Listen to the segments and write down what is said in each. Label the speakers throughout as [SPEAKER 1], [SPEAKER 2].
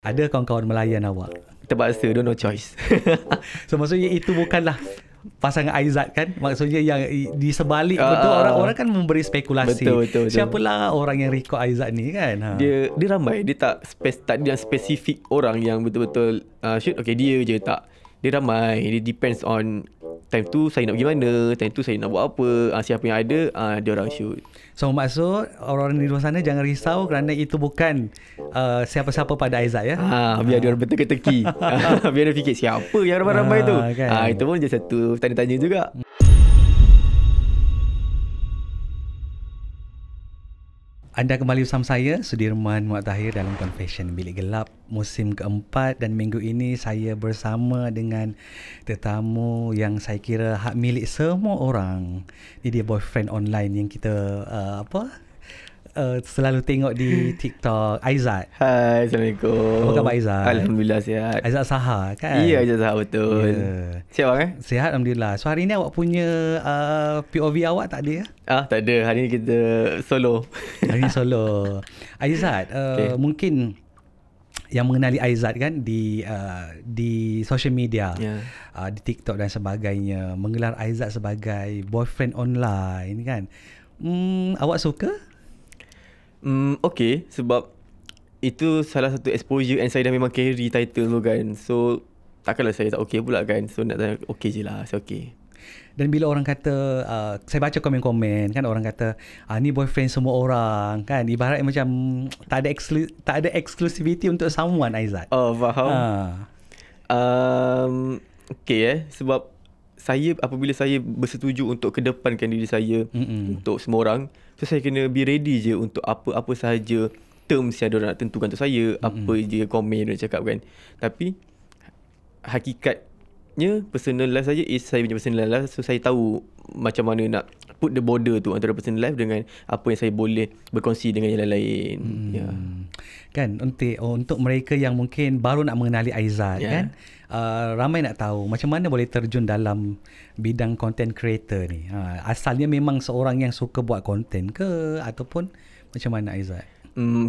[SPEAKER 1] Ada kawan-kawan melayan awak?
[SPEAKER 2] Terpaksa, no choice.
[SPEAKER 1] So maksudnya itu bukanlah pasangan Aizat kan? Maksudnya yang di sebalik betul orang-orang kan memberi spekulasi.
[SPEAKER 2] Betul.
[SPEAKER 1] Siapalah orang yang record Aizat ni kan?
[SPEAKER 2] Dia ramai. Dia tak ada spesifik orang yang betul-betul shoot okay dia je, tak. Dia ramai. Dia depends on time tu saya nak pergi mana, time tu saya nak buat apa, siapa yang ada, dia orang shoot.
[SPEAKER 1] So maksud orang di luar sana jangan risau kerana itu bukan siapa-siapa pada Aizat ya.
[SPEAKER 2] Biar dia orang berteka-teki. Biar dia fikir siapa yang ramai-ramai tu.
[SPEAKER 1] Kan?
[SPEAKER 2] Itu pun jadi satu tanya-tanya juga.
[SPEAKER 1] Anda kembali bersama saya, Sudirman Muhammad Tahir dalam Confession Bilik Gelap musim keempat, dan minggu ini saya bersama dengan tetamu yang saya kira hak milik semua orang. Ini dia boyfriend online yang kita selalu tengok di TikTok, Aizat.
[SPEAKER 2] Hai, Assalamualaikum.
[SPEAKER 1] Apa khabar Aizat?
[SPEAKER 2] Alhamdulillah sihat.
[SPEAKER 1] Aizat Saha kan?
[SPEAKER 2] Ya, Aizat Saha betul.
[SPEAKER 1] Yeah.
[SPEAKER 2] Sihat bang
[SPEAKER 1] Sihat Alhamdulillah. So hari ni awak punya POV awak tak ada ya?
[SPEAKER 2] Tak ada. Hari ni kita solo.
[SPEAKER 1] Hari ni solo. Aizat, mungkin yang mengenali Aizat kan di social media, di TikTok dan sebagainya, menggelar Aizat sebagai boyfriend online kan. Awak suka?
[SPEAKER 2] Okay, sebab itu salah satu exposure and saya dah memang carry title tu kan. So takkanlah saya tak okay pula kan. So nak tanya okay je lah. Saya okay.
[SPEAKER 1] Dan bila orang kata, saya baca komen-komen kan, orang kata ni boyfriend semua orang kan, ibarat macam tak ada exclusivity untuk someone Aizat.
[SPEAKER 2] Faham. Okay sebab saya apabila saya bersetuju untuk kedepankan diri saya untuk semua orang, so saya kena be ready je untuk apa-apa sahaja terms yang diorang nak tentukan untuk saya, apa je komen diorang cakap kan. Tapi hakikatnya personal life saya is saya punya personal life. So saya tahu macam mana nak put the border tu antara personal life dengan apa yang saya boleh berkongsi dengan yang lain-lain.
[SPEAKER 1] Kan untuk mereka yang mungkin baru nak mengenali Aizat kan, ramai nak tahu macam mana boleh terjun dalam bidang content creator ni. Asalnya memang seorang yang suka buat content ke, ataupun macam mana Aizat?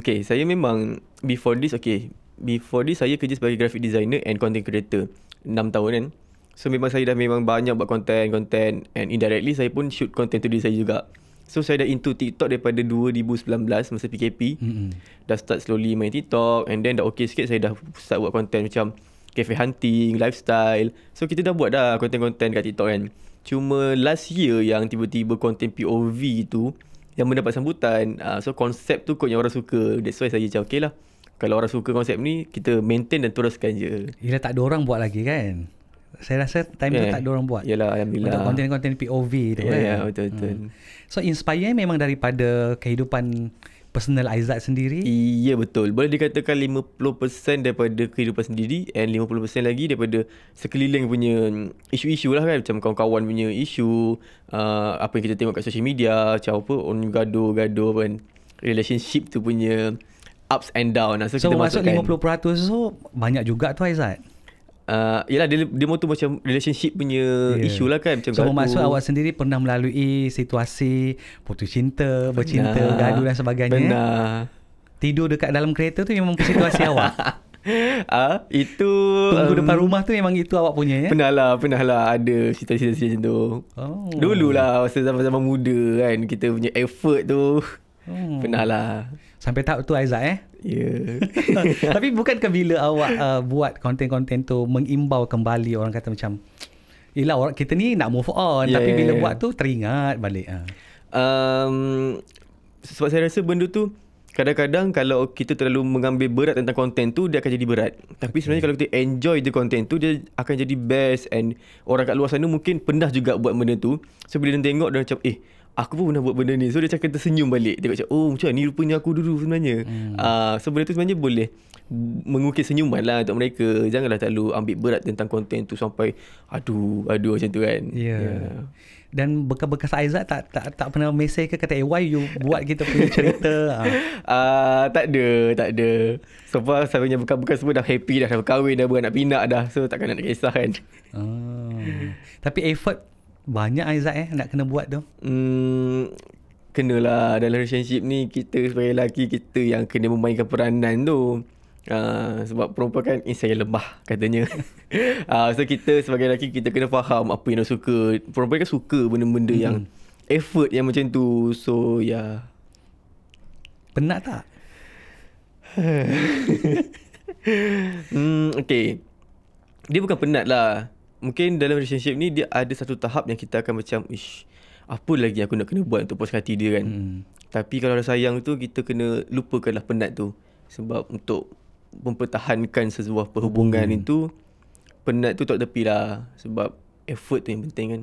[SPEAKER 2] Okay, saya memang before this saya kerja sebagai graphic designer and content creator 6 tahun kan. So memang saya dah memang banyak buat content and indirectly saya pun shoot content tu diri saya juga. So saya dah into TikTok daripada 2019 masa PKP. Dah start slowly main TikTok, and then dah okay sikit saya dah start buat content macam cafe hunting, lifestyle. So kita dah buat dah content-content kat TikTok kan. Cuma last year yang tiba-tiba content POV tu yang mendapat sambutan. So konsep tu kot yang orang suka. That's why saya macam okay lah, kalau orang suka konsep ni, kita maintain dan teruskan je.
[SPEAKER 1] Yelah, tak ada orang buat lagi kan? Saya rasa time tu tak ada orang buat.
[SPEAKER 2] Yalah, Alhamdulillah.
[SPEAKER 1] Untuk konten-konten POV tu kan.
[SPEAKER 2] Ya, betul-betul.
[SPEAKER 1] So inspire memang daripada kehidupan personal Aizat sendiri?
[SPEAKER 2] Ya, betul. Boleh dikatakan 50% daripada kehidupan sendiri and 50% lagi daripada sekeliling punya isu-isu lah kan. Macam kawan-kawan punya isu, apa yang kita tengok kat social media, macam apa, orang gaduh-gaduh kan. Relationship tu punya ups and down. So kita
[SPEAKER 1] masuk
[SPEAKER 2] masukkan
[SPEAKER 1] 50% tu banyak juga tu Aizat.
[SPEAKER 2] Yelah, dia tu macam relationship punya isu lah kan. Macam
[SPEAKER 1] so maksud awak sendiri pernah melalui situasi putus cinta, bercinta, gaduh dan sebagainya.
[SPEAKER 2] Benar.
[SPEAKER 1] Tidur dekat dalam kereta tu memang situasi awak?
[SPEAKER 2] Itu
[SPEAKER 1] tunggu depan rumah tu memang itu awak punya ya?
[SPEAKER 2] Pernah lah ada situasi macam tu. Dululah masa zaman-zaman muda kan, kita punya effort tu. Pernah lah.
[SPEAKER 1] Sampai tahap tu Aizat
[SPEAKER 2] Ya.
[SPEAKER 1] Tapi bukankah bila awak buat konten-konten tu mengimbau kembali, orang kata macam yelah, orang kita ni nak move on, tapi bila buat tu teringat balik.
[SPEAKER 2] Sebab saya rasa benda tu kadang-kadang kalau kita terlalu mengambil berat tentang konten tu, dia akan jadi berat. Tapi sebenarnya kalau kita enjoy the content tu, dia akan jadi best. And orang kat luar sana mungkin pernah juga buat benda tu. So bila dia tengok, dia macam aku pun pernah buat benda ni. So dia akan tersenyum balik. Tengok macam macam ni rupanya aku dulu sebenarnya. So benda tu sebenarnya boleh mengukir senyuman lah untuk mereka. Janganlah terlalu ambil berat tentang konten tu sampai aduh macam tu kan.
[SPEAKER 1] Dan bekas-bekas Aizat tak pernah mesej ke kata why you buat kita punya cerita?
[SPEAKER 2] Tak ada. So far saya punya bekas-bekas semua dah happy dah berkahwin dah, beranak pinak dah. So takkan nak kisah kan.
[SPEAKER 1] Tapi effort banyak Aizat nak kena buat tu.
[SPEAKER 2] Kenalah dalam relationship ni, kita sebagai lelaki, kita yang kena memainkan peranan tu. Sebab perempuan kan insan yang lemah katanya. So kita sebagai lelaki, kita kena faham apa yang dia suka. Perempuan kan suka benda-benda yang effort yang macam tu. So
[SPEAKER 1] Penat tak?
[SPEAKER 2] Okay, dia bukan penat lah. Mungkin dalam relationship ni dia ada satu tahap yang kita akan macam, apa lagi aku nak kena buat untuk puaskan hati dia kan. Tapi kalau ada sayang tu, kita kena lupakanlah penat tu. Sebab untuk mempertahankan sebuah perhubungan itu, penat tu tak tepi lah. Sebab effort tu yang penting kan.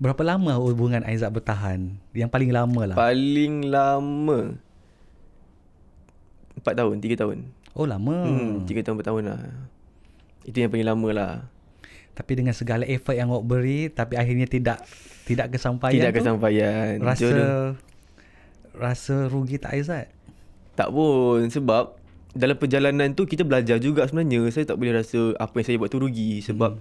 [SPEAKER 1] Berapa lama hubungan Aizat bertahan? Yang paling lama lah.
[SPEAKER 2] Paling lama 4 tahun, 3 tahun.
[SPEAKER 1] Oh lama.
[SPEAKER 2] 3 tahun, 4 tahun lah. Itu yang paling lama lah.
[SPEAKER 1] Tapi dengan segala effort yang awak beri, tapi akhirnya tidak kesampaian.
[SPEAKER 2] Tidak kesampaian.
[SPEAKER 1] Rasa rugi tak Aizat?
[SPEAKER 2] Tak pun. Sebab dalam perjalanan tu kita belajar juga sebenarnya. Saya tak boleh rasa apa yang saya buat tu rugi. Sebab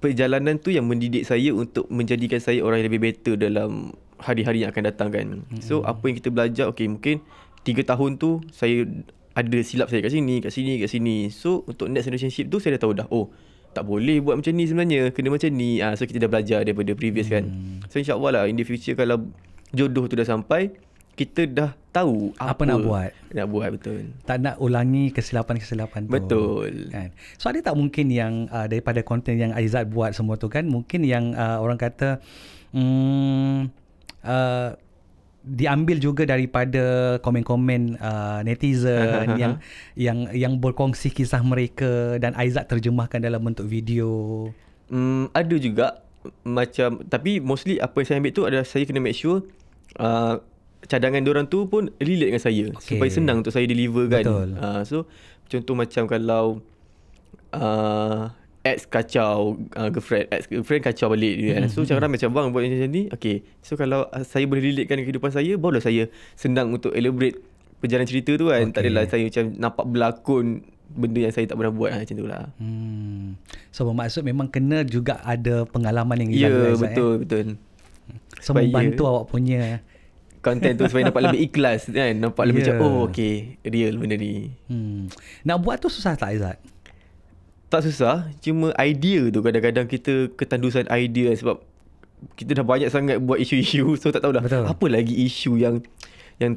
[SPEAKER 2] perjalanan tu yang mendidik saya untuk menjadikan saya orang yang lebih better dalam hari-hari yang akan datang kan. So apa yang kita belajar, okay, mungkin 3 tahun tu saya ada silap saya kat sini. So untuk next relationship tu saya dah tahu dah, tak boleh buat macam ni sebenarnya, kena macam ni. So kita dah belajar daripada previous kan. So insyaAllah lah in the future kalau jodoh tu dah sampai, kita dah tahu apa
[SPEAKER 1] nak buat.
[SPEAKER 2] Betul.
[SPEAKER 1] Tak nak ulangi kesilapan-kesilapan tu.
[SPEAKER 2] Betul.
[SPEAKER 1] Kan? So ada tak mungkin yang daripada konten yang Aizat buat semua tu kan, mungkin yang orang kata diambil juga daripada komen-komen netizen yang berkongsi kisah mereka dan Aizat terjemahkan dalam bentuk video.
[SPEAKER 2] Ada juga macam, tapi mostly apa yang saya ambil tu adalah saya kena make sure cadangan diorang tu pun relate dengan saya, supaya senang untuk saya deliver kan. So contoh macam kalau ex kacau girlfriend kacau balik kan. So cara macam bang buat macam ni, okay, so kalau saya boleh relate kan kehidupan saya, barulah saya senang untuk elaborate perjalanan cerita tu kan. Tak adalah saya macam nampak berlakon benda yang saya tak pernah buat macam tu lah.
[SPEAKER 1] So bermaksud memang kena juga ada pengalaman yang
[SPEAKER 2] hilang. Betul.
[SPEAKER 1] So membantu awak punya
[SPEAKER 2] konten tu supaya nampak lebih ikhlas kan. Nampak lebih macam okay, real benda ni.
[SPEAKER 1] Nak buat tu susah tak Aizat?
[SPEAKER 2] Tak susah, cuma idea tu kadang-kadang kita ketandusan idea sebab kita dah banyak sangat buat isu-isu. So tak tahulah apa lagi isu yang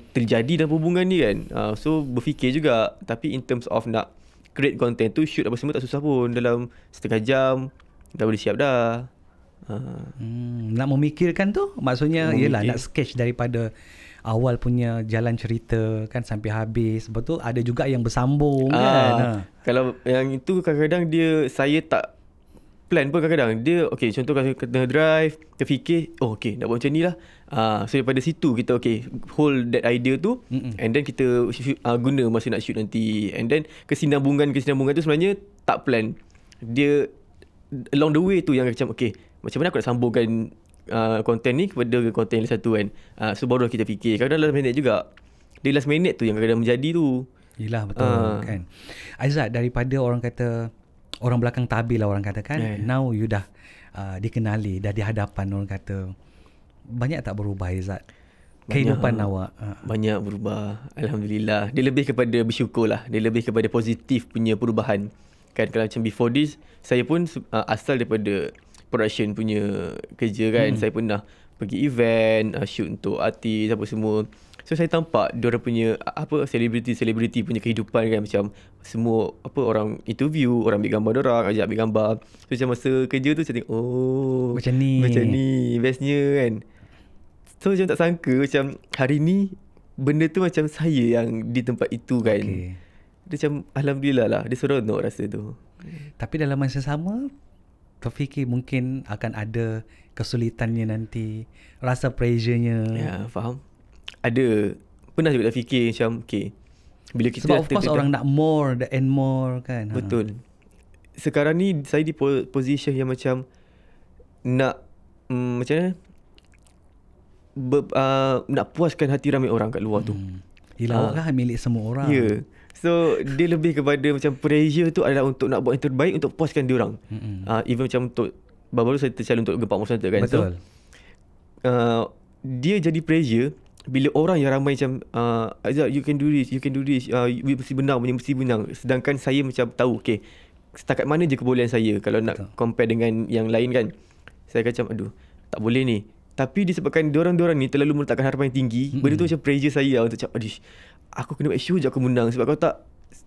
[SPEAKER 2] terjadi dalam hubungan ni kan. So berfikir juga. Tapi in terms of nak create content tu, shoot apa semua tak susah pun. Dalam setengah jam dah boleh siap dah.
[SPEAKER 1] Nak memikirkan tu maksudnya yelah nak sketch daripada awal punya jalan cerita kan sampai habis. Betul, ada juga yang bersambung kan.
[SPEAKER 2] Kalau yang itu kadang-kadang saya tak plan pun. Kadang-kadang dia okay, contoh kalau kena drive, terfikir okay nak buat macam ni lah. So daripada situ kita hold that idea tu, and then kita guna masa nak shoot nanti. And then kesinambungan tu sebenarnya tak plan. Dia along the way tu yang macam macam mana aku nak sambungkan konten ni kepada konten yang satu kan. So baru kita fikir. Kadang-kadang last minute juga. Dia last minute tu yang kadang-kadang menjadi tu.
[SPEAKER 1] Yelah betul kan. Aizat, daripada orang kata orang belakang tabir lah orang kata kan, now you dah dikenali, dah di hadapan orang kata, banyak tak berubah Aizat kehidupan awak?
[SPEAKER 2] Banyak berubah, Alhamdulillah. Dia lebih kepada bersyukur lah. Dia lebih kepada positif punya perubahan kan. Kalau macam before this, saya pun asal daripada production punya kerja kan. Saya pernah pergi event, shoot untuk artis apa semua. So saya tampak diorang punya selebriti punya kehidupan kan. Macam semua orang interview, orang ambil gambar diorang, ajak ambil gambar. So macam masa kerja tu saya tengok macam ni bestnya kan. So macam tak sangka macam hari ni benda tu macam saya yang di tempat itu kan. Dia macam Alhamdulillah lah. Dia seronok rasa tu.
[SPEAKER 1] Tapi dalam masa sama terfikir mungkin akan ada kesulitannya nanti, rasa pressure-nya.
[SPEAKER 2] Ya, faham. Ada. Pernah juga tak fikir macam bila kita
[SPEAKER 1] sebab of course orang nak more and more kan.
[SPEAKER 2] Betul. Sekarang ni saya di position yang macam nak macam mana nak puaskan hati ramai orang kat luar tu.
[SPEAKER 1] Yelah awak kan milik semua orang.
[SPEAKER 2] So dia lebih kepada macam pressure tu adalah untuk nak buat yang terbaik untuk puaskan dia orang. Even macam untuk baru-baru saya tercalon untuk Gempak Musa kan.
[SPEAKER 1] Betul.
[SPEAKER 2] So dia jadi pressure bila orang yang ramai macam Aizat, you can do this, you mesti menang. Sedangkan saya macam tahu okay, setakat mana je kebolehan saya. Kalau nak compare dengan yang lain kan, saya akan macam aduh, tak boleh ni. Tapi disebabkan diorang ni terlalu meletakkan harapan yang tinggi, benda tu macam pressure saya untuk macam aduh, aku kena make sure je aku menang. Sebab kalau tak,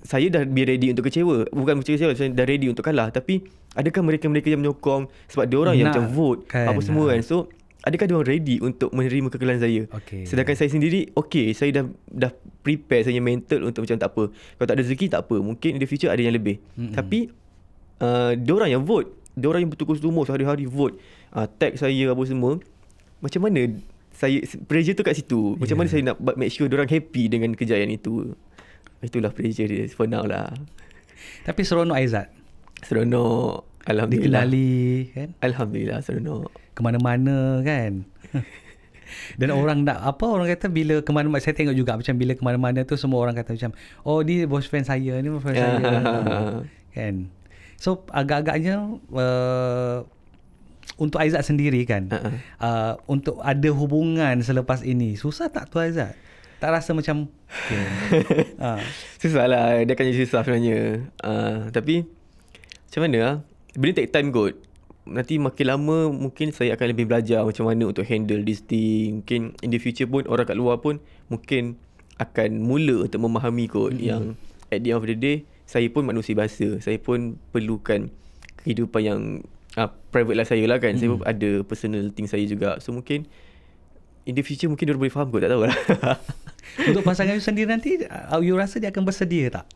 [SPEAKER 2] saya dah be ready untuk kecewa. Bukan kecewa, saya dah ready untuk kalah. Tapi adakah mereka yang menyokong sebab diorang yang macam vote kan, apa semua kan. So adakah diorang ready untuk menerima kekalahan saya? Sedangkan saya sendiri saya dah prepare saya mental untuk macam tak apa, kalau tak ada rezeki tak apa, mungkin in the future ada yang lebih. Tapi diorang yang vote, diorang yang bertukus-tumus hari-hari vote, tag saya apa semua, macam mana saya, pressure tu kat situ. Macam mana saya nak make sure diorang happy dengan kejayaan itu. Itulah pressure dia for now lah.
[SPEAKER 1] Tapi seronok Aizat.
[SPEAKER 2] Seronok, alhamdulillah.
[SPEAKER 1] Dikenali kan?
[SPEAKER 2] Alhamdulillah seronok.
[SPEAKER 1] Kemana-mana kan. Dan orang kata bila kemana-mana, saya tengok juga macam bila kemana-mana tu semua orang kata macam, oh ni bos friend saya, ni bos friend saya. Kan. So agak-agaknya untuk Aizat sendiri kan, untuk ada hubungan selepas ini, susah tak tu Aizat? Tak rasa macam
[SPEAKER 2] susah lah, dia akan jadi susah sebenarnya. Tapi macam mana benda take time kot. Nanti makin lama mungkin saya akan lebih belajar macam mana untuk handle this thing. Mungkin in the future pun orang kat luar pun mungkin akan mula untuk memahami kot yang at the end of the day, saya pun manusia biasa. Saya pun perlukan kehidupan yang private lah saya lah kan. Saya pun ada personal thing saya juga. So mungkin in the future mungkin dia boleh faham kot, tak tahulah.
[SPEAKER 1] Untuk pasangan you sendiri nanti, you rasa dia akan bersedia tak?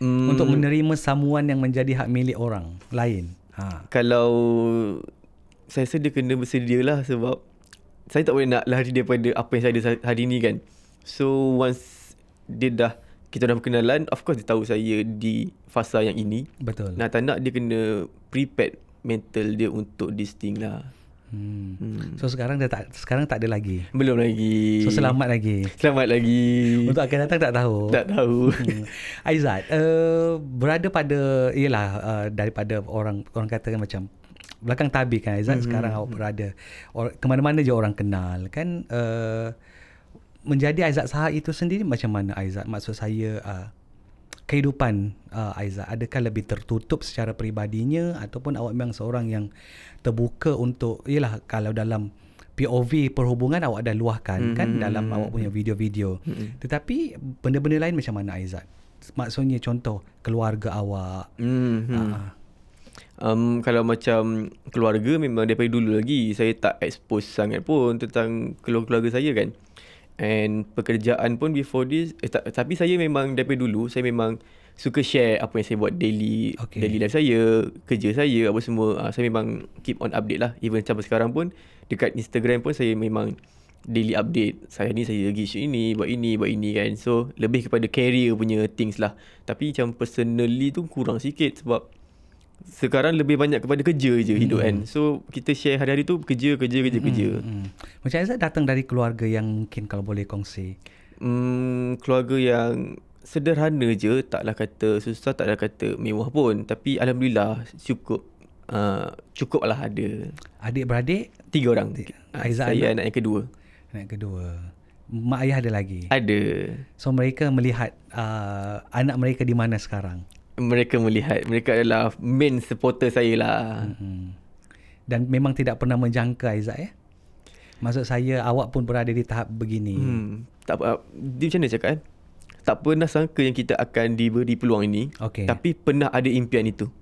[SPEAKER 1] Untuk menerima samuan yang menjadi hak milik orang lain?
[SPEAKER 2] Kalau saya rasa dia kena bersedia lah, sebab saya tak boleh nak lari daripada apa yang saya ada hari ni kan. So once kita dah berkenalan, of course dia tahu saya di fasa yang ini.
[SPEAKER 1] Betul.
[SPEAKER 2] Nak tak nak dia kena prepared mental dia untuk this thing lah.
[SPEAKER 1] So sekarang tak ada lagi.
[SPEAKER 2] Belum lagi.
[SPEAKER 1] So selamat lagi. Untuk akan datang tak tahu. Aizat berada pada daripada orang katakan macam belakang tabir kan Aizat, sekarang awak berada kemana-mana je orang kenal kan. Menjadi Aizat Sahak itu sendiri macam mana Aizat? Maksud saya kehidupan Aizat, adakah lebih tertutup secara peribadinya ataupun awak memang seorang yang terbuka untuk, kalau dalam POV perhubungan awak dah luahkan kan dalam awak punya video-video. Tetapi benda-benda lain macam mana Aizat? Maksudnya contoh keluarga awak.
[SPEAKER 2] Kalau macam keluarga, memang daripada dulu lagi saya tak expose sangat pun tentang keluarga saya kan. And pekerjaan pun before this, tapi saya memang daripada dulu saya memang suka share apa yang saya buat daily life saya, kerja saya, apa semua. Saya memang keep on update lah. Even sampai sekarang pun dekat Instagram pun saya memang daily update. Saya pergi shoot ini, buat ini kan. So lebih kepada career punya things lah. Tapi macam personally tu kurang sikit, sebab sekarang lebih banyak kepada kerja je hidup kan. So kita share hari-hari tu kerja.
[SPEAKER 1] Macam Aizat datang dari keluarga yang mungkin kalau boleh kongsi.
[SPEAKER 2] Keluarga yang sederhana je, taklah kata susah, taklah kata mewah pun. Tapi alhamdulillah cukup lah ada.
[SPEAKER 1] Adik-beradik?
[SPEAKER 2] 3 orang.
[SPEAKER 1] Aizat
[SPEAKER 2] saya anak yang kedua.
[SPEAKER 1] Mak ayah ada lagi?
[SPEAKER 2] Ada.
[SPEAKER 1] So mereka melihat anak mereka di mana sekarang?
[SPEAKER 2] Mereka adalah main supporter saya lah.
[SPEAKER 1] Dan memang tidak pernah menjangka Aizat ya? Maksud saya awak pun berada di tahap begini.
[SPEAKER 2] Tak apa, dia macam mana cakap kan? Tak pernah sangka yang kita akan diberi peluang ini. Tapi pernah ada impian itu.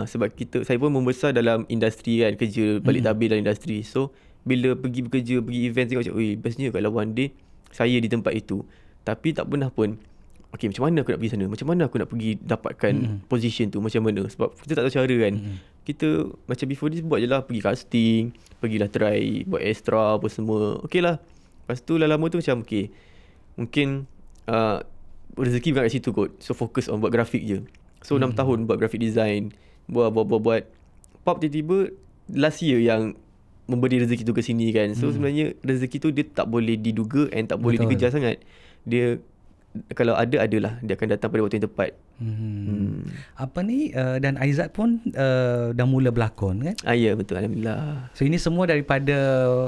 [SPEAKER 2] Sebab saya pun membesar dalam industri kan, kerja balik tabir dalam industri. So bila pergi bekerja, pergi event, tengok macam bestnya kalau one day saya di tempat itu. Tapi tak pernah pun macam mana aku nak pergi sana? Macam mana aku nak pergi dapatkan position tu? Macam mana? Sebab kita tak tahu cara kan. Kita macam before this buat je lah, pergi casting, pergilah try buat extra apa semua. Lah. Lepas tu lama tu macam mungkin rezeki bukan kat situ kot. So fokus on buat grafik je. So 6 tahun buat grafik design, buat pop, tiba-tiba last year yang memberi rezeki tu ke sini kan. So sebenarnya rezeki tu dia tak boleh diduga and tak boleh dikejar sangat. Dia kalau adalah dia akan datang pada waktu yang tepat.
[SPEAKER 1] Apa ni dan Aizat pun dah mula berlakon kan?
[SPEAKER 2] Ya, betul, alhamdulillah.
[SPEAKER 1] So ini semua daripada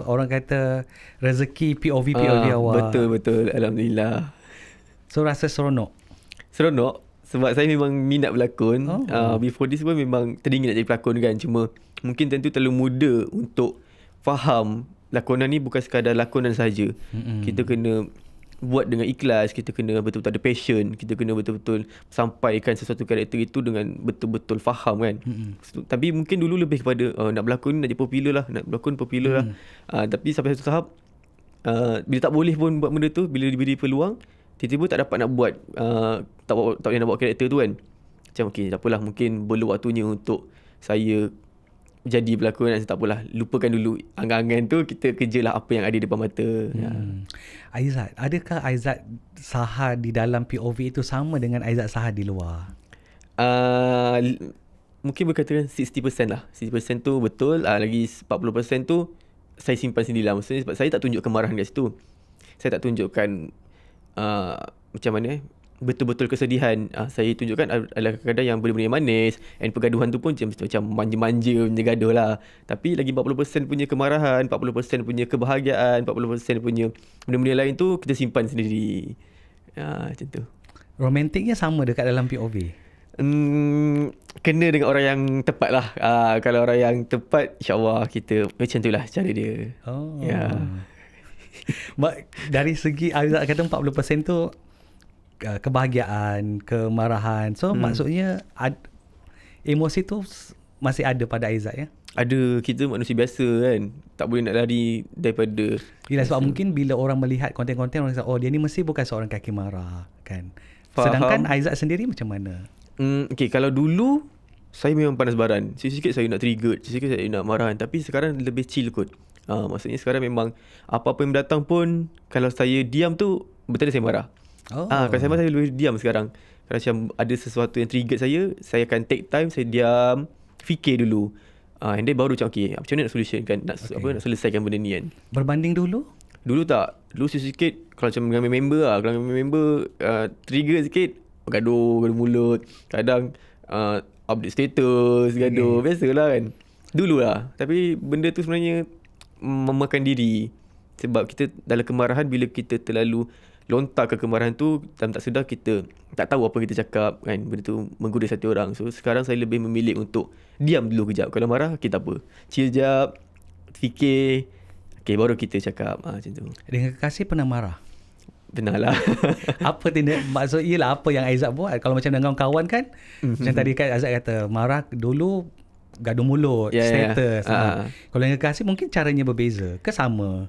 [SPEAKER 1] orang kata rezeki POV awak.
[SPEAKER 2] Betul, alhamdulillah.
[SPEAKER 1] So rasa seronok
[SPEAKER 2] sebab saya memang minat berlakon. Before this pun memang teringin nak jadi pelakon kan. Cuma mungkin tentu terlalu muda untuk faham lakonan ni bukan sekadar lakonan saja. Kita kena buat dengan ikhlas, kita kena betul-betul ada passion, kita kena betul-betul sampaikan sesuatu karakter itu dengan betul-betul faham kan. Tapi mungkin dulu lebih kepada nak berlakon nak jadi popular lah, nak berlakon popular lah. Tapi sampai satu tahap bila tak boleh pun buat benda tu, bila diberi peluang tiba-tiba tak dapat nak buat, tak boleh nak buat karakter tu kan. Macam okey, tak apalah, mungkin belum waktunya untuk saya jadi pelakon kan. Tak apalah, lupakan dulu angan-angan tu, kita kerjalah apa yang ada depan mata.
[SPEAKER 1] Aizat, adakah Aizat Sahar di dalam POV itu sama dengan Aizat Sahar di luar?
[SPEAKER 2] Mungkin berkatakan 60% lah. 60% tu betul, lagi 40% tu saya simpan sendirilah. Maksudnya sebab saya tak tunjuk kemarahan kat situ. Saya tak tunjukkan macam mana betul-betul kesedihan. Saya tunjukkan adalah kadang-kadang yang benda-benda yang manis, and pergaduhan tu pun macam manja-manja punya gaduh lah. Tapi lagi 40% punya kemarahan, 40% punya kebahagiaan, 40% punya benda-benda lain tu kita simpan sendiri. Macam tu.
[SPEAKER 1] Romantiknya sama dekat dalam POV?
[SPEAKER 2] Kena dengan orang yang tepat lah. Kalau orang yang tepat, insyaAllah kita macam tu lah cara dia.
[SPEAKER 1] Dari segi Aizat kata 40% tu kebahagiaan, kemarahan. So maksudnya emosi tu masih ada pada Aizat ya?
[SPEAKER 2] Ada, kita manusia biasa kan. Tak boleh nak lari daripada.
[SPEAKER 1] Yelah, sebab mungkin bila orang melihat konten-konten, orang kata dia ni mesti bukan seorang kaki marah kan. Sedangkan Aizat sendiri macam mana?
[SPEAKER 2] Okay, kalau dulu saya memang panas baran. Sikit-sikit saya nak trigger, sikit-sikit saya nak marahan. Tapi sekarang lebih chill kot. Maksudnya sekarang memang apa-apa yang datang pun, kalau saya diam tu betul saya marah. Kalau saya marah, saya lebih diam sekarang. Kalau macam ada sesuatu yang trigger saya akan take time, saya diam, fikir dulu. And then baru macam okay, macam mana nak solution kan, nak selesaikan benda ni kan.
[SPEAKER 1] Berbanding dulu?
[SPEAKER 2] Dulu tak. Dulu sikit kalau macam dengan member lah. Kalau dengan member trigger sikit, gaduh mulut. Kadang update status, gaduh. Biasalah kan. Dulu lah. Tapi benda tu sebenarnya memakan diri. Sebab kita dalam kemarahan, bila kita terlalu lontar ke kemarahan tu, dalam tak sedar kita tak tahu apa kita cakap kan. Benda tu menggoda hati orang. So sekarang saya lebih memilih untuk diam dulu kejap. Kalau marah, kita apa, chill jap, fikir, okay, baru kita cakap. Macam tu.
[SPEAKER 1] Dengan kekasih pernah marah?
[SPEAKER 2] Pernah lah.
[SPEAKER 1] Apa tindak, maksud ialah apa yang Aizat buat? Kalau macam dengan kawan kan, macam tadi kan Aizat kata marah dulu gaduh mulut, status. Kalau dengan kekasih mungkin caranya berbeza ke sama?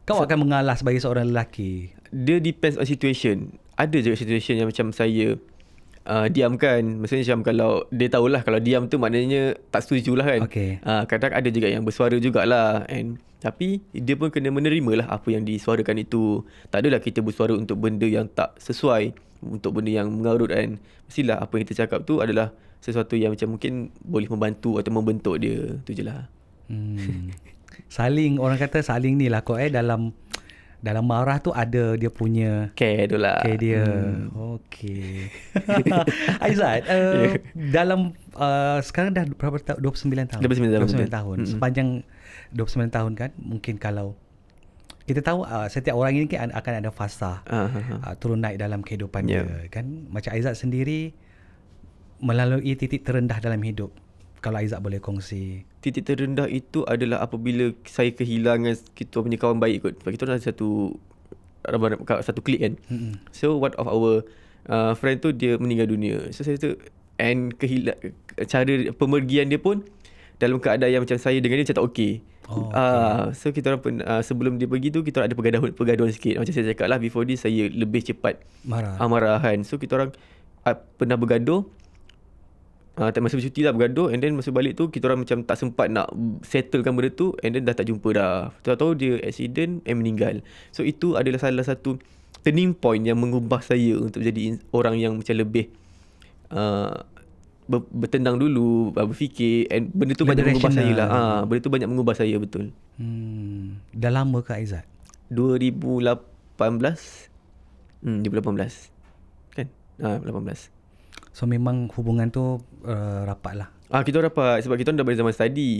[SPEAKER 1] Kau akan mengalah sebagai seorang lelaki?
[SPEAKER 2] Dia depends on situation. Ada juga situation yang macam saya diam kan. Maksudnya macam kalau dia tahulah kalau diam tu maknanya tak setuju lah kan. Kadang ada juga yang bersuara jugalah. Tapi dia pun kena menerima lah apa yang disuarakan itu. Tak adalah kita bersuara untuk benda yang tak sesuai, untuk benda yang mengarut kan. Mestilah apa yang kita cakap tu adalah sesuatu yang macam mungkin boleh membantu atau membentuk dia. Tu je lah.
[SPEAKER 1] Saling, orang kata saling ni lah kau dalam marah tu ada dia punya
[SPEAKER 2] care tu lah.
[SPEAKER 1] Care dia. Okey. Aizat, dalam sekarang dah berapa tahun? 29 tahun. 29 tahun. Sepanjang 29 tahun kan, mungkin kalau kita tahu setiap orang ini kan akan ada fasa turun naik dalam kehidupan dia kan. Macam Aizat sendiri melalui titik terendah dalam hidup. Kalau Aizat boleh kongsi.
[SPEAKER 2] Titik terendah itu adalah apabila saya kehilangan kita punya kawan baik kot. Sebab kita ada satu klik kan. So one of our friend tu dia meninggal dunia. So saya tu, and cara pemergian dia pun dalam keadaan yang macam saya dengan dia macam tak okey. So kita orang sebelum dia pergi tu kita orang ada pergaduhan sikit. Macam saya cakap lah, before this saya lebih cepat marahan. So kita orang pernah bergaduh. Masa bercuti lah bergaduh, and then masa balik tu kita orang macam tak sempat nak settlekan benda tu, and then dah tak jumpa dah. Tahu-tahu dia accident and meninggal. So itu adalah salah satu turning point yang mengubah saya untuk jadi orang yang macam lebih bertenang dulu, berfikir, and benda tu banyak mengubah saya lah. Benda tu banyak mengubah saya, betul.
[SPEAKER 1] Dah lama ke Aizat?
[SPEAKER 2] 2018. 2018 kan. 18.
[SPEAKER 1] So memang hubungan tu rapat lah.
[SPEAKER 2] Kita rapat sebab kita orang dah dari zaman study.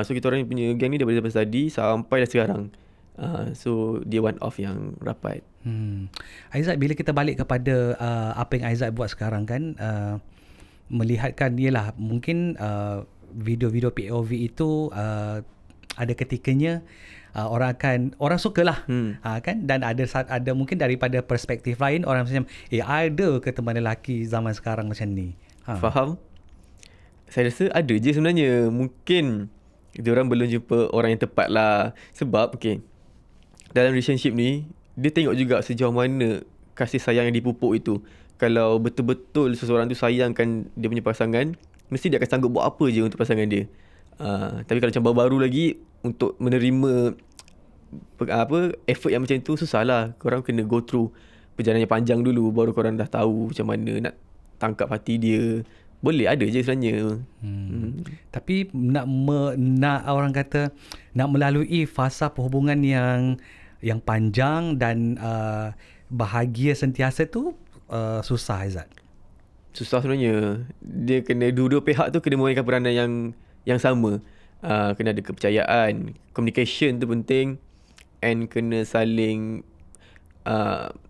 [SPEAKER 2] So kita orang punya gang ni dah dari zaman study sampai dah sekarang. So dia one off yang rapat.
[SPEAKER 1] Aizat, bila kita balik kepada apa yang Aizat buat sekarang kan, melihatkan ialah mungkin video-video POV itu ada ketikanya orang sukalah kan, dan ada mungkin daripada perspektif lain orang macam ada ke teman lelaki zaman sekarang macam ni.
[SPEAKER 2] Faham? Saya rasa ada je sebenarnya. Mungkin diorang belum jumpa orang yang tepat lah. Sebab dalam relationship ni dia tengok juga sejauh mana kasih sayang yang dipupuk itu. Kalau betul-betul seseorang tu sayangkan dia punya pasangan, mesti dia akan sanggup buat apa je untuk pasangan dia. Tapi kalau macam baru-baru lagi, untuk menerima effort yang macam tu susah lah. Korang kena go through perjalanan yang panjang dulu, baru korang dah tahu macam mana nak tangkap hati dia. Boleh ada je sebenarnya.
[SPEAKER 1] Tapi nak orang kata nak melalui fasa perhubungan yang panjang dan bahagia sentiasa tu susah, Aizat.
[SPEAKER 2] Susah sebenarnya. Dia kena dua-dua pihak tu kena memainkan peranan yang sama. Kena ada kepercayaan, communication tu penting, and kena saling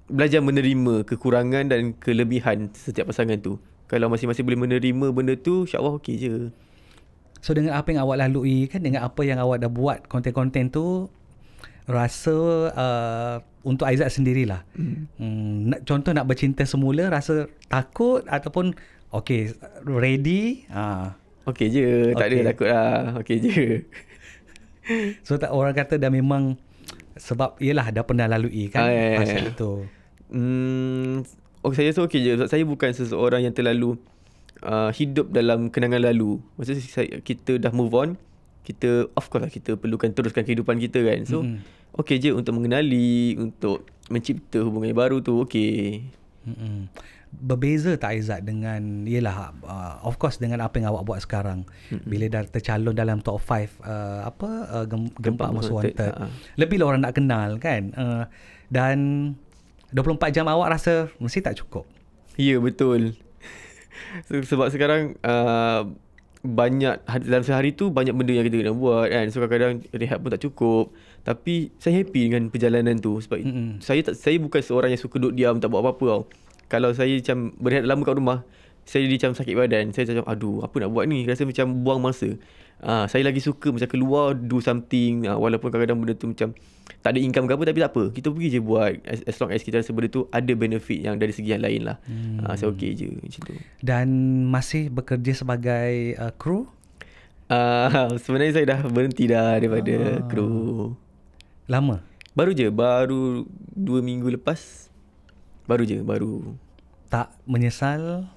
[SPEAKER 2] belajar menerima kekurangan dan kelebihan setiap pasangan tu. Kalau masing-masing boleh menerima benda tu, insya-Allah okey je.
[SPEAKER 1] So dengan apa yang awak lalui kan, dengan apa yang awak dah buat konten-konten tu, rasa untuk Aizat sendirilah. Contoh nak bercinta semula, rasa takut ataupun ready?
[SPEAKER 2] Okey je, tak ada takut lah. Okey je.
[SPEAKER 1] So tak, orang kata dah memang sebab yelah dah pernah lalui kan masa itu.
[SPEAKER 2] Saya rasa okey je. Sebab saya bukan seseorang yang terlalu hidup dalam kenangan lalu. Maksudnya kita dah move on. Kita of course lah kita perlukan teruskan kehidupan kita kan. So okey je untuk mengenali, untuk mencipta hubungan yang baru tu okey.
[SPEAKER 1] Berbeza tak Aizat dengan yelah of course dengan apa yang awak buat sekarang, bila dah tercalon dalam top 5 Gempak Most Wanted, lebih lah orang nak kenal kan, dan 24 jam awak rasa mesti tak cukup.
[SPEAKER 2] Ya, betul. Sebab sekarang banyak dalam sehari tu banyak benda yang kita kena buat kan. So kadang-kadang rehat pun tak cukup. Tapi saya happy dengan perjalanan tu. Sebab saya bukan seorang yang suka duduk diam tak buat apa-apa tau. Kalau saya macam berehat lama kat rumah, saya jadi macam sakit badan. Saya macam apa nak buat ni, rasa macam buang masa. Saya lagi suka macam keluar, do something, walaupun kadang-kadang benda tu macam tak ada income ke apa, tapi tak apa, kita pergi je buat, as long as kita rasa benda tu ada benefit yang dari segi yang lain lah. Saya okey je macam tu.
[SPEAKER 1] Dan masih bekerja sebagai kru?
[SPEAKER 2] Sebenarnya saya dah berhenti dah daripada kru.
[SPEAKER 1] Lama?
[SPEAKER 2] Baru 2 minggu lepas. Baru.
[SPEAKER 1] Tak menyesal?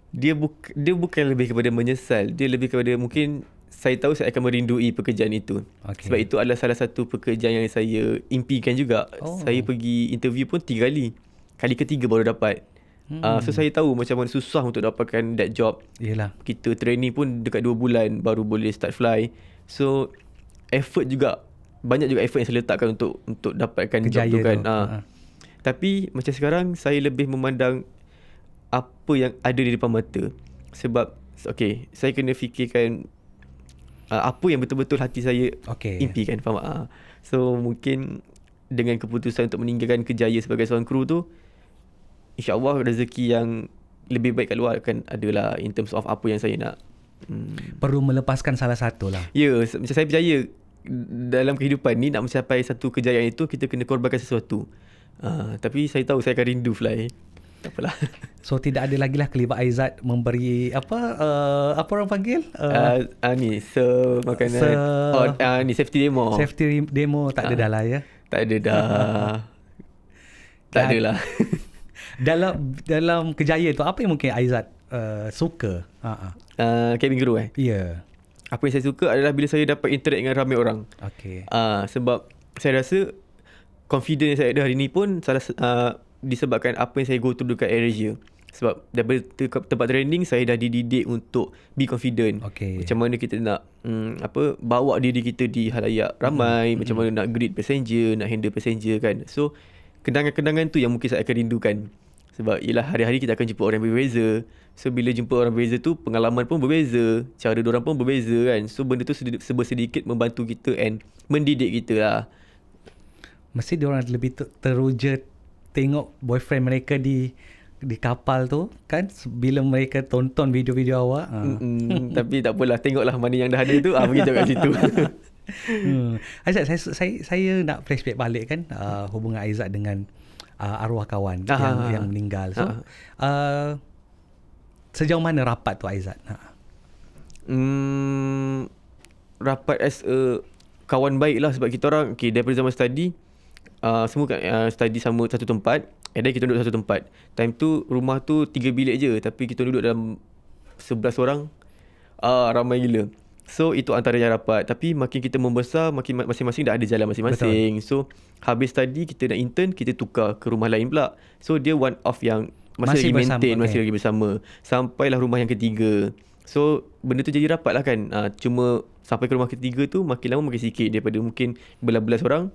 [SPEAKER 2] Dia bukan lebih kepada menyesal. Dia lebih kepada mungkin saya tahu saya akan merindui pekerjaan itu. Sebab itu adalah salah satu pekerjaan yang saya impikan juga. Saya pergi interview pun 3 kali. Kali ketiga baru dapat. So saya tahu macam mana susah untuk dapatkan that job.
[SPEAKER 1] Yelah.
[SPEAKER 2] Kita training pun dekat 2 bulan baru boleh start fly. So effort juga, banyak juga effort yang saya letakkan untuk dapatkan
[SPEAKER 1] kejaya
[SPEAKER 2] job tu kan.
[SPEAKER 1] Tapi
[SPEAKER 2] macam sekarang saya lebih memandang apa yang ada di depan mata. Sebab saya kena fikirkan apa yang betul-betul hati saya impikan, faham tak? So mungkin dengan keputusan untuk meninggalkan kejaya sebagai seorang kru tu, insya-Allah rezeki yang lebih baik kat luar akan adalah in terms of apa yang saya nak.
[SPEAKER 1] Perlu melepaskan salah satu lah.
[SPEAKER 2] Ya, macam saya percaya dalam kehidupan ni nak mencapai satu kejayaan itu, kita kena korbankan sesuatu. Tapi saya tahu saya akan rindu fly. Tak apalah.
[SPEAKER 1] So tidak ada lagi lah kelibat Aizat memberi apa orang panggil?
[SPEAKER 2] Ni makanan. Ni safety demo.
[SPEAKER 1] Safety demo tak ada dah lah ya.
[SPEAKER 2] Tak ada dah. Tak ada lah.
[SPEAKER 1] Dalam kejayaan tu apa yang mungkin Aizat suka?
[SPEAKER 2] Cabin crew
[SPEAKER 1] Ya.
[SPEAKER 2] Apa yang saya suka adalah bila saya dapat interact dengan ramai orang. Sebab saya rasa confidence yang saya ada hari ni pun disebabkan apa yang saya go through dekat AirAsia. Sebab daripada tempat training, saya dah dididik untuk be confident. Macam mana kita nak bawa diri kita di halayak ramai, macam mana nak greet passenger, nak handle passenger kan. So kenangan-kenangan tu yang mungkin saya akan rindukan. Sebab ialah hari-hari kita akan jumpa orang yang berbeza. So bila jumpa orang berbeza tu, pengalaman pun berbeza, cara diorang pun berbeza kan. So benda tu sedikit membantu kita and mendidik kita lah.
[SPEAKER 1] Mesti diorang lebih teruja tengok boyfriend mereka di kapal tu kan, bila mereka tonton video-video awak.
[SPEAKER 2] Tapi tak apalah, tengoklah mana yang dah ada tu, pergi tengok kat situ.
[SPEAKER 1] Aizat, saya nak flashback balik kan, hubungan Aizat dengan arwah kawan yang meninggal. So sejauh mana rapat tu Aizat?
[SPEAKER 2] Rapat as a kawan baik lah, sebab kita orang daripada zaman study, semua study sama satu tempat, and then kita duduk satu tempat. Time tu rumah tu 3 bilik je, tapi kita duduk dalam 11 orang. Ramai gila. So itu antara yang rapat. Tapi makin kita membesar, makin masing-masing dah ada jalan masing-masing. Betul. So habis study kita nak intern, kita tukar ke rumah lain pula. So dia one off yang masih lagi maintain, masih lagi bersama. Sampailah rumah yang ketiga. So benda tu jadi rapat lah kan. Cuma sampai ke rumah ketiga tu makin lama makin sikit. Daripada mungkin belas-belas orang,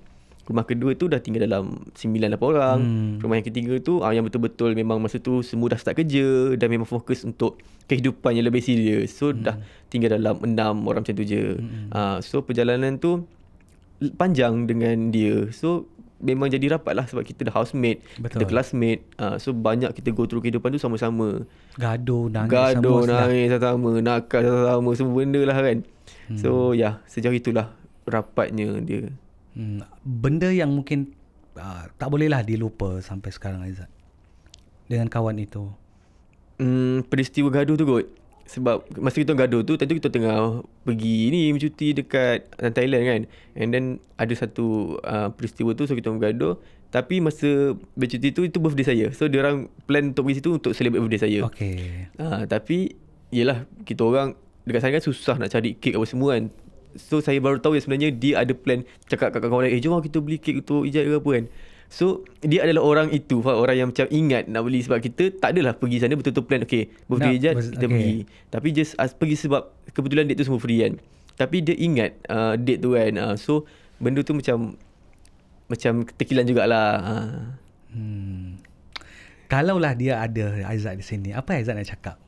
[SPEAKER 2] rumah kedua tu dah tinggal dalam 9-8 orang. Rumah yang ketiga tu yang betul-betul memang masa tu semua dah start kerja dan memang fokus untuk kehidupan yang lebih serius. So dah tinggal dalam 6 orang macam tu je. So perjalanan tu panjang dengan dia. So memang jadi rapat lah sebab kita dah housemate, kita classmate. So banyak kita go through kehidupan tu sama-sama.
[SPEAKER 1] Gaduh, nangis
[SPEAKER 2] sama-sama, nakal sama-sama, semua benda lah kan. So sejauh itulah rapatnya dia.
[SPEAKER 1] Benda yang mungkin tak bolehlah dilupa sampai sekarang Aizat dengan kawan itu.
[SPEAKER 2] Peristiwa gaduh tu kot. Sebab masa kita gaduh tu, tentu kita tengah pergi ni mencuti dekat Thailand kan. And then ada satu peristiwa tu, so kita bergaduh. Tapi masa bercuti tu, itu birthday saya. So diorang plan untuk pergi situ untuk celebrate birthday saya. Tapi yelah, kita orang dekat sana kan susah nak cari kek apa semua kan. So saya baru tahu yang sebenarnya dia ada plan, cakap kat kawan lain, jom kita beli kek untuk Ijat ke apa kan. So dia adalah orang itu, orang yang macam ingat nak beli. Sebab kita tak adalah pergi sana betul-betul plan, birthday Ijat kita pergi. Tapi just pergi sebab kebetulan date tu semua free kan. Tapi dia ingat date tu kan. So benda tu macam ketekilan jugalah.
[SPEAKER 1] Kalaulah dia ada Aizat di sini, apa Aizat nak cakap?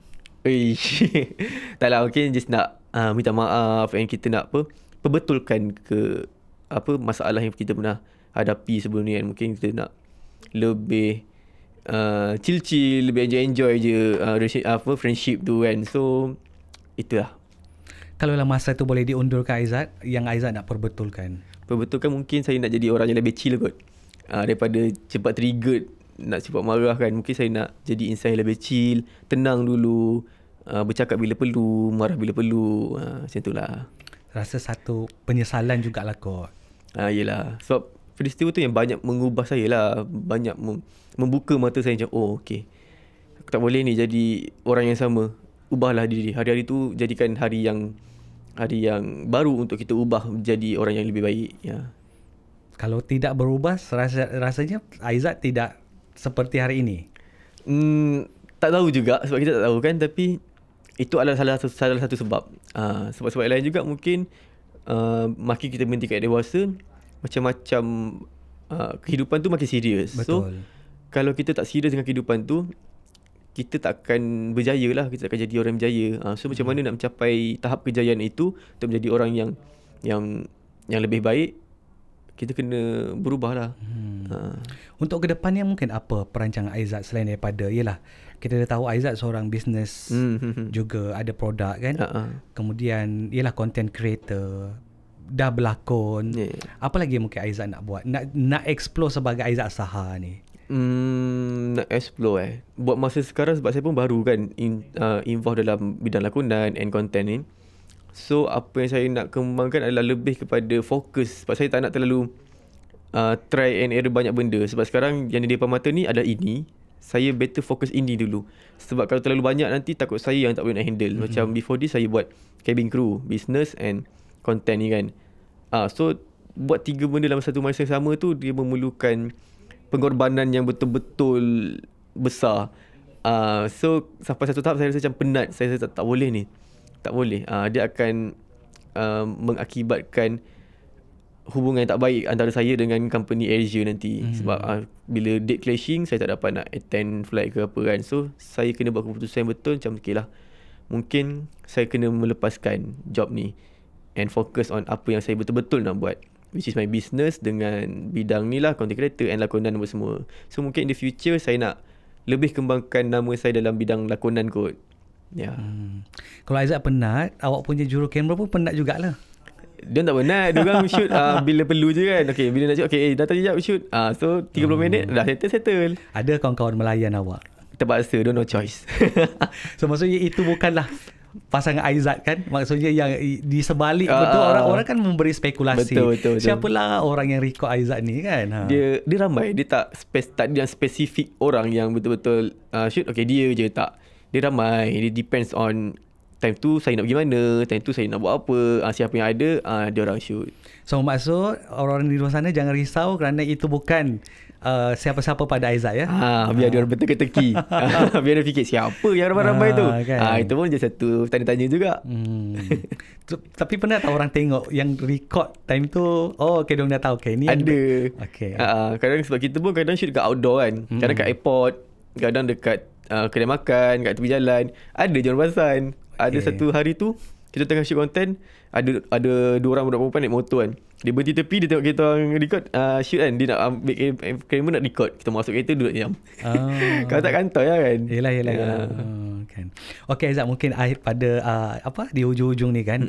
[SPEAKER 2] Taklah, mungkin just nak minta maaf, and kita nak perbetulkan ke masalah yang kita pernah hadapi sebelum ni kan. Mungkin kita nak lebih chill-chill, lebih enjoy je friendship tu kan. So itulah.
[SPEAKER 1] Kalau lah masa tu boleh diundurkan Aizat, yang Aizat nak perbetulkan
[SPEAKER 2] mungkin saya nak jadi orang yang lebih chill kot. Daripada cepat triggered, nak cepat marah kan. Mungkin saya nak jadi insan yang lebih chill, tenang dulu, bercakap bila perlu, marah bila perlu. Macam tu lah.
[SPEAKER 1] Rasa satu penyesalan jugalah kot.
[SPEAKER 2] Yelah. Sebab peristiwa tu yang banyak mengubah saya lah. Banyak membuka mata saya macam, okay, aku tak boleh ni jadi orang yang sama. Ubahlah diri. Hari-hari tu jadikan hari yang baru untuk kita ubah menjadi orang yang lebih baik.
[SPEAKER 1] Kalau tidak berubah, rasanya Aizat tidak seperti hari ini.
[SPEAKER 2] Tak tahu juga, sebab kita tak tahu kan. Tapi itu adalah salah satu sebab. Sebab-sebab lain juga mungkin makin kita meningkat dewasa, macam-macam kehidupan tu makin serius. So kalau kita tak serius dengan kehidupan tu, kita tak akan berjaya lah. Kita tak akan jadi orang yang berjaya. So macam mana nak mencapai tahap kejayaan itu untuk menjadi orang yang lebih baik, kita kena berubah lah.
[SPEAKER 1] Untuk kedepannya mungkin apa perancangan Aizat selain daripada, yelah, kita dah tahu Aizat seorang bisnes, juga ada produk kan. Kemudian yelah content creator, dah berlakon. Apa lagi yang mungkin Aizat nak buat, nak explore sebagai Aizat Saha ni?
[SPEAKER 2] Nak explore buat masa sekarang, sebab saya pun baru kan involved dalam bidang lakonan and content ni. So apa yang saya nak kembangkan adalah lebih kepada fokus. Sebab saya tak nak terlalu try and error banyak benda. Sebab sekarang yang di depan mata ni adalah ini. Saya better fokus ini dulu. Sebab kalau terlalu banyak nanti takut saya yang tak boleh nak handle. Macam before this saya buat cabin crew, business and content ni kan. So buat 3 benda dalam satu masa yang sama tu, dia memerlukan pengorbanan yang betul-betul besar. So sampai satu tahap saya rasa macam penat. Saya rasa tak boleh ni. Tak boleh. Dia akan mengakibatkan hubungan tak baik antara saya dengan company Asia nanti. Sebab bila date clashing, saya tak dapat nak attend flight ke apa kan. So saya kena buat keputusan betul macam okay lah, mungkin saya kena melepaskan job ni and focus on apa yang saya betul-betul nak buat, which is my business dengan bidang ni lah, content creator and lakonan apa semua. So mungkin in the future saya nak lebih kembangkan nama saya dalam bidang lakonan kot. Ya.
[SPEAKER 1] Kalau Aizat penat, awak punya juru kamera pun penat jugalah.
[SPEAKER 2] Dia tak penat. Dia orang shoot bila perlu je kan. Okay, bila nak shoot, okay, datang sekejap shoot. So 30 minit dah settle.
[SPEAKER 1] Ada kawan-kawan melayan awak?
[SPEAKER 2] Terpaksa, no choice.
[SPEAKER 1] So maksudnya itu bukanlah pasangan Aizat kan? Maksudnya yang di sebalik betul orang kan memberi spekulasi.
[SPEAKER 2] Betul.
[SPEAKER 1] Siapalah orang yang record Aizat ni kan?
[SPEAKER 2] Dia ramai. Dia tak ada yang spesifik orang yang betul-betul shoot. Okay, dia je tak. Dia ramai. Dia depends on time tu saya nak pergi mana, time tu saya nak buat apa, siapa yang ada, dia orang shoot.
[SPEAKER 1] So maksud orang di luar sana jangan risau kerana itu bukan siapa-siapa pada Aizat ya.
[SPEAKER 2] Biar dia orang berteka-teki. Biar dia fikir siapa yang ramai-ramai tu. Kan? Itu pun je satu tanya-tanya juga.
[SPEAKER 1] Tapi pernah tak orang tengok yang record time tu, okay diorang dah tahu, okay ni
[SPEAKER 2] ada.
[SPEAKER 1] Okay.
[SPEAKER 2] Kadang sebab kita pun kadang shoot kat outdoor kan. Kadang kat airport, kadang dekat kedai makan, kat tepi jalan. Ada je orang perasan. Ada satu hari tu kita tengah shoot content, ada dua orang budak perempuan naik motor kan. Dia berhenti tepi, dia tengok kita orang record shoot kan. Dia nak ambil kamera nak record. Kita masuk kereta duduk diam. Kalau tak kantor ya kan.
[SPEAKER 1] Yelah. Kan. Okay Aizat, mungkin pada di hujung-hujung ni kan,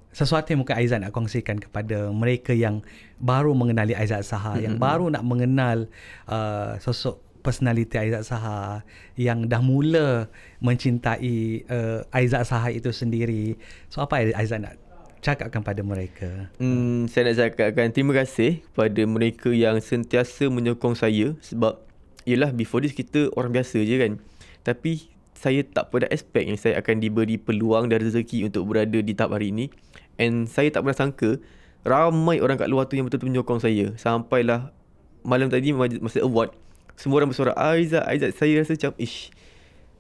[SPEAKER 1] sesuatu yang mungkin Aizat nak kongsikan kepada mereka yang baru mengenali Aizat Saha, yang baru nak mengenal sosok personality Aizat Saha, yang dah mula mencintai Aizat Saha itu sendiri. So apa Aizat nak cakapkan pada mereka?
[SPEAKER 2] Saya nak cakapkan terima kasih kepada mereka yang sentiasa menyokong saya. Sebab yelah, before this kita orang biasa je kan. Tapi saya tak pernah expect yang saya akan diberi peluang dan rezeki untuk berada di tahap hari ini. And saya tak pernah sangka ramai orang kat luar tu yang betul-betul menyokong saya. Sampailah malam tadi masa award, semua orang bersorak, Aizat, saya rasa macam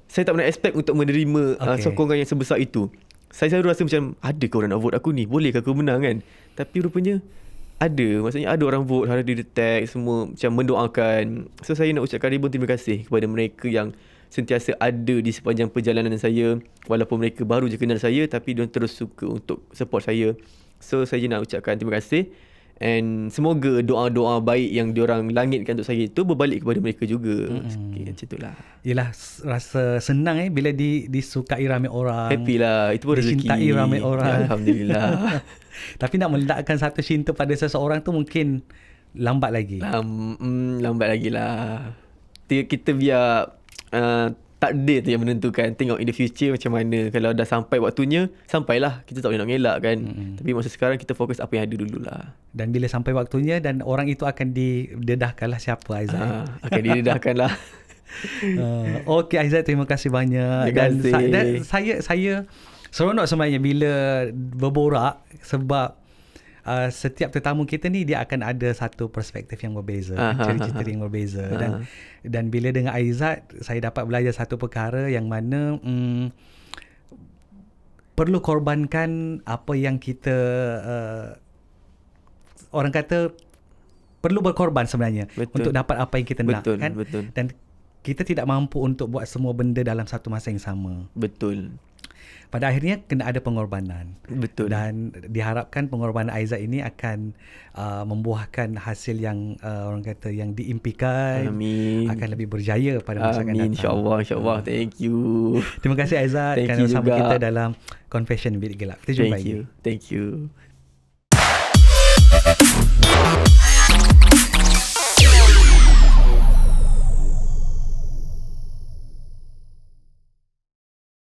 [SPEAKER 2] saya tak pernah expect untuk menerima sokongan yang sebesar itu. Saya selalu rasa macam, ada ke orang nak vote aku ni? Bolehkah aku menang kan? Tapi rupanya ada. Maksudnya ada orang vote, ada di tag, semua macam mendoakan. So saya nak ucapkan ribuan terima kasih kepada mereka yang sentiasa ada di sepanjang perjalanan saya. Walaupun mereka baru je kenal saya, tapi mereka terus suka untuk support saya. So saya nak ucapkan terima kasih. And semoga doa-doa baik yang diorang langitkan untuk saya itu berbalik kepada mereka juga. Macam itulah.
[SPEAKER 1] Yelah, rasa senang bila disukai ramai orang.
[SPEAKER 2] Happy lah. Itu pun rezeki.
[SPEAKER 1] Dicintai ramai orang.
[SPEAKER 2] Alhamdulillah.
[SPEAKER 1] Tapi nak meledakkan satu cinta pada seseorang tu mungkin lambat lagi.
[SPEAKER 2] Lambat lagi lah. Kita biar takdir tu yang menentukan. Tengok in the future macam mana. Kalau dah sampai waktunya, sampailah. Kita tak boleh nak mengelak kan. Tapi masa sekarang kita fokus apa yang ada dululah.
[SPEAKER 1] Dan bila sampai waktunya dan orang itu akan didedahkan lah siapa Aizat.
[SPEAKER 2] Akan didedahkan lah.
[SPEAKER 1] Okay Aizat, terima kasih banyak.
[SPEAKER 2] Terima kasih.
[SPEAKER 1] Dan saya seronok sebenarnya bila berborak sebab setiap tetamu kita ni dia akan ada satu perspektif yang berbeza, cerita-cerita yang berbeza. Dan bila dengan Aizat, saya dapat belajar satu perkara yang mana perlu korbankan apa yang kita orang kata perlu berkorban sebenarnya. Betul. Untuk dapat apa yang kita nak kan.
[SPEAKER 2] Betul.
[SPEAKER 1] Dan kita tidak mampu untuk buat semua benda dalam satu masa yang sama.
[SPEAKER 2] Betul.
[SPEAKER 1] Pada akhirnya kena ada pengorbanan.
[SPEAKER 2] Betul.
[SPEAKER 1] Dan diharapkan pengorbanan Aizat ini akan membuahkan hasil yang orang kata yang diimpikan.
[SPEAKER 2] Amin.
[SPEAKER 1] Akan lebih berjaya pada masa akan datang.
[SPEAKER 2] InsyaAllah. Thank you.
[SPEAKER 1] Terima kasih Aizat kerana bersama kita dalam Confession Bilik Gelap. Kita jumpa lagi.
[SPEAKER 2] Thank you.